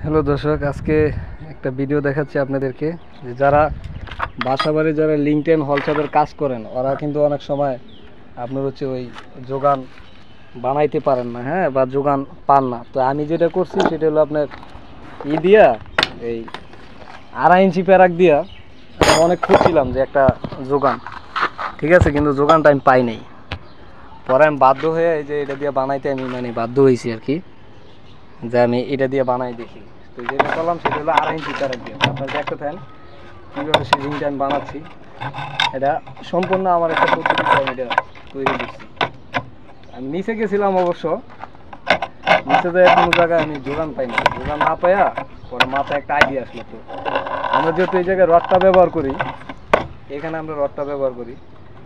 Hello দর্শক, আজকে একটা ভিডিও দেখাচ্ছি আপনাদেরকে যে যারা বাসাবাড়ি যারা লিঙ্কডইন হলচারের কাজ করেন ওরা কিন্তু অনেক সময় আপনার হচ্ছে ওই যোগান বানাইতে পারেন না, হ্যাঁ, বা যোগান পান না। তো আমি যেটা করছি সেটা হলো আপনার দিয়া এই 2.5 ইঞ্চি প্যারাক দিয়া আমি অনেক খুঁজছিলাম যে একটা যোগান, ঠিক আছে, কিন্তু যোগানটা আমি পাই নাই। পরে আমি বাধ্য হয়ে এই যে এটা দিয়ে বানাইতে আমি বাধ্য হয়েছি আর কি, যে আমি এটা দিয়ে বানাই দেখি। তো যেটা করলাম সেটা হলো 2.5 ইঞ্চি প্যারাক দিয়ে। আপনার দেখতে থাকেন কীভাবে সেই রিংটা আমি বানাচ্ছি। এটা সম্পূর্ণ আমার একটা পদ্ধতিতে আমি এটা তৈরি করছি। আমি নিচে গেছিলাম, অবশ্য নিচে যায় কোনো জায়গায় আমি যোগান পাইনি। যোগান না পাইয়া পরে মাথায় একটা আইডিয়া আসলো। তো আমরা যেহেতু এই জায়গায় রডটা ব্যবহার করি, এখানে আমরা রডটা ব্যবহার করি,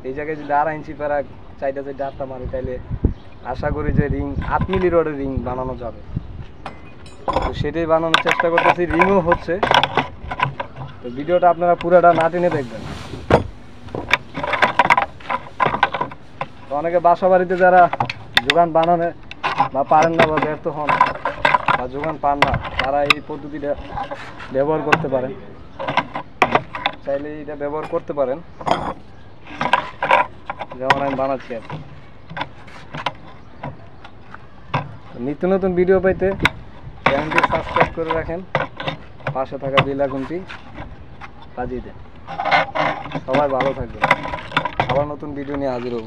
এই জায়গায় যদি 2.5 ইঞ্চি প্যারাক চাইটা যে ডাটটা মারি তাইলে আশা করি যে রিং 8 মিলি রডের রিং বানানো যাবে। তো সেটাই বানানোর চেষ্টা করতেছি, রিংও হচ্ছে। তো ভিডিওটা আপনারা পুরোটা না টেনে দেখবেন। তো অনেকে বাসা বাড়িতে যারা যোগান বানানো বা পারেন না বা ব্যর্থ হন বা যোগান পান না, তারা এই পদ্ধতিটা ব্যবহার করতে পারেন। চাইলে এটা ব্যবহার করতে পারেন, যেমন আমি বানাচ্ছি আর কি। নিত্য নতুন ভিডিও পাইতে চ্যানেলটি সাবস্ক্রাইব করে রাখেন, পাশে থাকা বেল আইকনটি বাজিয়ে দেন। সবাই ভালো থাকবেন, আবার নতুন ভিডিও নিয়ে হাজির হব।